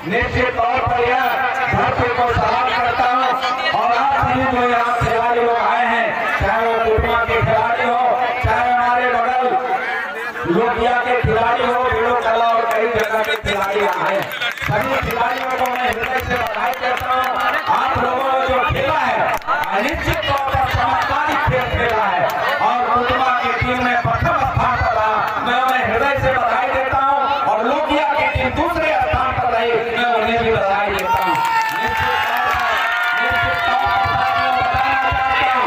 निश्चित तौर पर यह धरती को सलाम करता हूँ। और आप सभी जो यहाँ खिलाड़ी लोग आए हैं, चाहे वो कुटुंबा के खिलाड़ी हो, चाहे हमारे बगल लोहिया के खिलाड़ी हो, वीड़ो कला और कई जगह के खिलाड़ी आए, सभी खिलाड़ियों को मैं हृदय से बधाई देता हूँ। आप लोगों ने जो खेला है निश्चित तौर पर चमत्कारिक खेल खेला है और कुटुंबा की टीम में प्रथम स्थान पर रहा, मैं उन्हें हृदय से बधाई देता हूँ। और लोहिया की टीम दूसरे स्थान पर रही, मैं उन्हें भी बधाई देता हूँ। निश्चित तौर पर बताना चाहता हूँ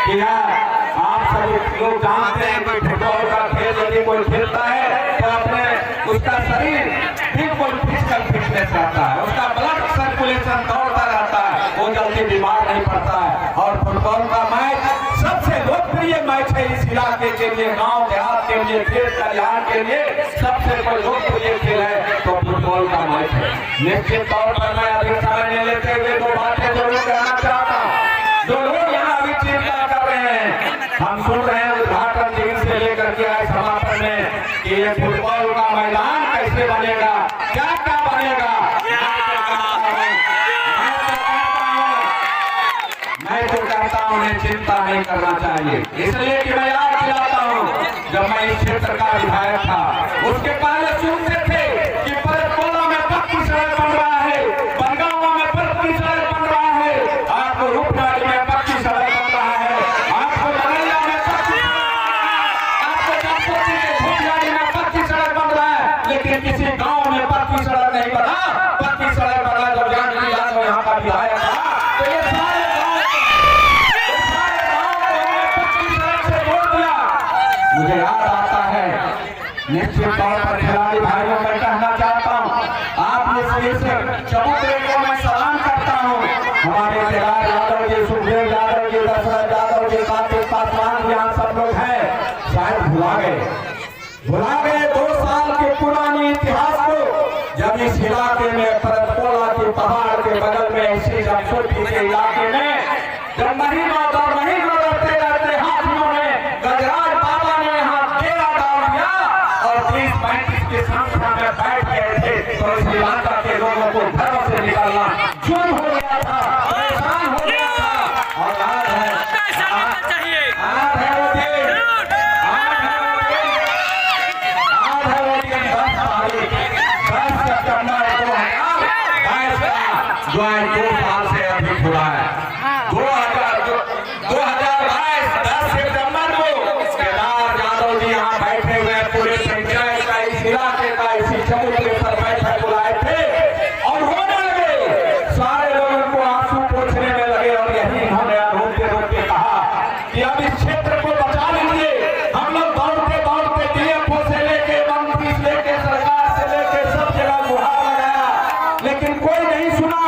कि आप सभी लोग जानते हैं कि फुटबॉल का खेल यदि कोई खेलता है तो अपने उसका शरीर बिल्कुल फिजिकल फिटनेस रहता है, उसका ब्लड सर्कुलेशन दौड़ता रहता है, वो जल्दी बीमार नहीं पड़ता है। और फुटबॉल का मैच सबसे लोकप्रिय मैच है इस इलाके के लिए, गांव देहात के लिए, खेत खलिहान के लिए सबसे कोई लोकप्रिय खेल है तो फुटबॉल का मैच है। निश्चित तौर पर मैं अभी समय नहीं लेते हुए दो बातें जरूर कहना चाहता हूँ। जो लोग यहाँ अभी चिंता कर रहे हैं, हम सुन रहे हैं उद्घाटन दिन से लेकर के आए समापन में कि ये फुटबॉल का मैदान कैसे बनेगा, क्या क्या बनेगा। मैं तो कहता हूँ उन्हें चिंता नहीं करना चाहिए, इसलिए कि मैं याद दिलाता हूँ जब मैं इस क्षेत्र का विधायक था उसके पहले सुनते थे कि परकोला में पक्की सड़क बन रहा है, बनगांव में पक्की सड़क बन रहा है, आपको रूपनाली में पक्की सड़क बन रहा है, आपको बरैया में पक्की, आपको जामपोती के भूमियारी में पक्की सड़क बन रहा है, लेकिन किसी गांव में पक्की सड़क नहीं बना। पक्की सड़क बना जब जानकी यादव यहाँ का विधायक था तो ये सारे मुझे याद आता है। निश्चित तौर पर खिलाड़ी भाइयों मैं कहना चाहता हूँ, आप इस चबूतरे को मैं सलाम करता हूँ। हमारे केदार यादव जी, सुखदेव यादव जी, दशरथ यादव जी, कार्तिक पासवान, यहाँ सब लोग हैं, शायद भुला गए 2 साल के पुरानी इतिहास को, जब इस इलाके में परकोला के पहाड़ के बगल में इसी जमशेदपुर के इलाके में जब महीनों दर महीनों रहते हाथियों ने गजराज बाबा ने यहाँ डेरा डाल दिया और 30-35 की संख्या में बैठ गए थे तो इस इलाका के लोगों को घरों से निकलना जुर्म हो गया था, परेशान हो गया था। और आज है वो दिन, आज है 10 सितंबर 2022 का जो आज 2 साल से अधिक हुआ है। 2022 10 सितंबर को केदार यादव जी यहाँ बैठे हुए पूरे पंचायत का इस इलाके का इसी चबूतरे पर बैठक बुलाए थे और होने लगे, सारे लोगों को आंसू पोंछने में लगे और यही इन्होंने रोते रोते कहा कि अब इस क्षेत्र को बचा लीजिए। हम लोग दौड़ते दौड़ते डीएफओ से लेके मंत्री से लेके सरकार से लेके सब जगह गुहार लगाया, लेकिन कोई नहीं सुना।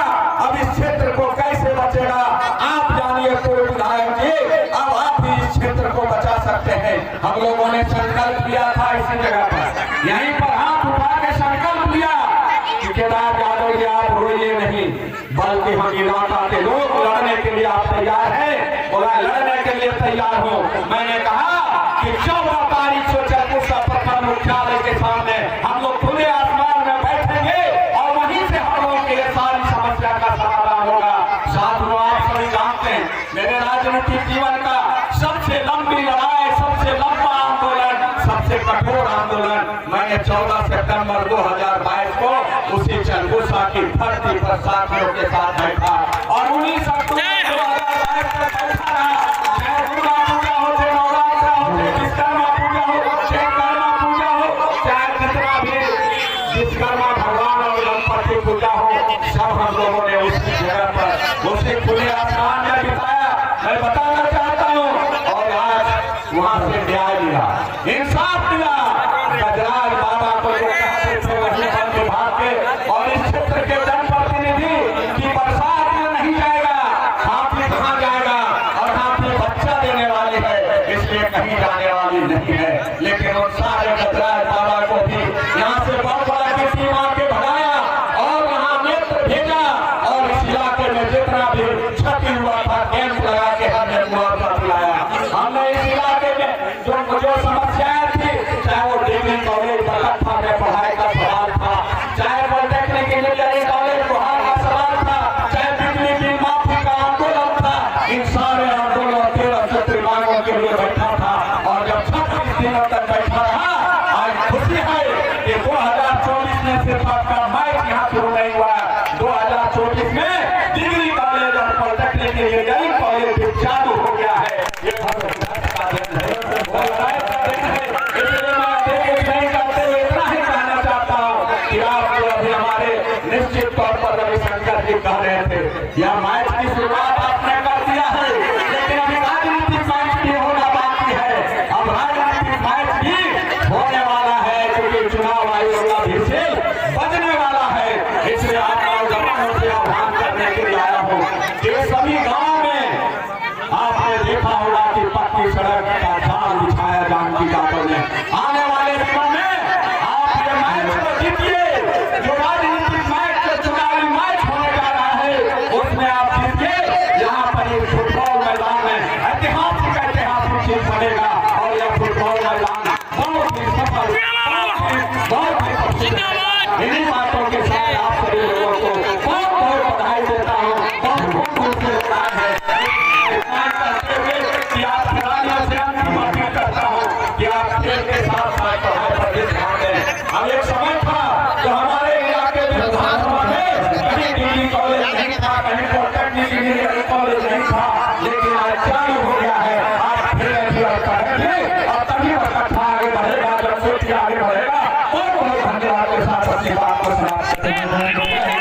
अब इस क्षेत्र को कैसे बचेगा आप जानिए पूर्व विधायक जी, अब आप भी इस क्षेत्र को बचा सकते हैं। हम लोगों ने संकल्प लिया था इसी जगह पर, यहीं पर हाथ उठा के संकल्प लिया कि केदार यादव जी आप रोइए नहीं, बल्कि हम इलाका के लोग लड़ने के लिए आप तैयार हैं, बोला लड़ने के लिए तैयार हो। मैंने कहा कि 14 तारीख को चरकुसा प्रखंड मुख्यालय के सामने हम लोग खुले आसमान में बैठेंगे और वहीं से हम लोगों के सारी समस्या का समाधान होगा। साथियों आप सभी जानते हैं मेरे राजनीतिक जीवन का सबसे लंबी लड़ाई, सबसे लंबा आंदोलन, सबसे कठोर आंदोलन मैंने 14 सितंबर 2022 को उसी चरकुसा की धरती पर साथियों के साथ बैठा और 19 अक्टूबर 2022 को बैठा रहा। चाहे दुर्गा पूजा हो, चाहे नवरात्रा हो, चाहे विश्वकर्मा पूजा हो, चाहे कर्मा पूजा हो, चाहे जितना भी विश्वकर्मा भगवान और गणपति पूजा हो, सब हम लोगों ने उसी जगह पर उसी खुले आसमान में बिताया। मैं बताना चाहता हूँ और आज वहाँ से न्याय मिला, इंसाफ मिला। गजराज बाबा को जो कहते थे वही वन विभाग के और इस क्षेत्र के जनप्रतिनिधि की बरसात में नहीं जाएगा, हाथी कहाँ जाएगा और हाथी बच्चा देने वाली है, इसलिए कहीं जाने वाली नहीं है। लेकिन उन सारे गजराज बाबा को भी यहाँ से बड़ा की टीम आके भगाया और यहाँ नेत्र भेजा और इस इलाके में जितना भी क्षति हुआ था कैंप लगा के हमने मुआवजा दिलाया। हमने इस इलाके में जो समस्याएं थी, चाहे वो डिग्री कॉलेज में पढ़ाई का सवाल था, चाहे पॉलिटेक्निक 2024 में सिर्फ आपका मैच यहाँ शुरू नहीं हुआ, 2024 में डिग्री कॉलेज और पॉलिटेक्निक इंजीनियरिंग कॉलेज भी चालू हो गया है। ये इसलिए मैं देश नहीं करते हुए इतना ही कहना चाहता हूँ कि आप जो अभी हमारे निश्चित तौर पर रविशंकर जी कह रहे थे, यह मैच की शुरुआत आपने कर दिया है, लेकिन अभी राजनीतिक मैच भी होना बाकी है। अब राजनीतिक मैच भी होने वाला है, क्योंकि चुनाव आयोग का भी सेल बजने वाला है। इसलिए आप नौजवानों से आह्वान करने के लिए आया हूँ कि सभी गाँव में आपने देखा होगा कि पक्की सड़क का जाल बिछाया जानकी जादव ने। आने वाले दिनों में आप ये मैच को जीतिए, जो राजनीतिक मैच जो चुनावी मैच होने जा रहा है उसमें आप जीतिए। यहाँ पर एक फुटबॉल मैदान में ऐतिहासिक चीज बनेगा और यह फुटबॉल मैदान बहुत ही सफल, बहुत ही प्रसिद्ध। इन्हीं बातों के साथ आप सभी लोगों को बहुत बहुत बधाई देता हूँ, बहुत बहुत खुश होता है कि आप खिलाड़ियों से अंतिम अपील करता हूँ कि आप खेल के साथ साथ पढ़ाई पर भी ध्यान दें। अब एक समय था जो हमारे इलाके में विधानसभा में कहीं डिग्री कॉलेज नहीं था, कहीं पॉलिटेक्निक इंजीनियरिंग कॉलेज नहीं था, लेकिन आज चालू हो गया है। आज फिर करेंगे और तभी इकट्ठा आगे बढ़ेगा, जब सोचिए आगे बढ़ेगा। बहुत बहुत धन्यवाद के साथ अपनी बात को समाप्त करते हैं।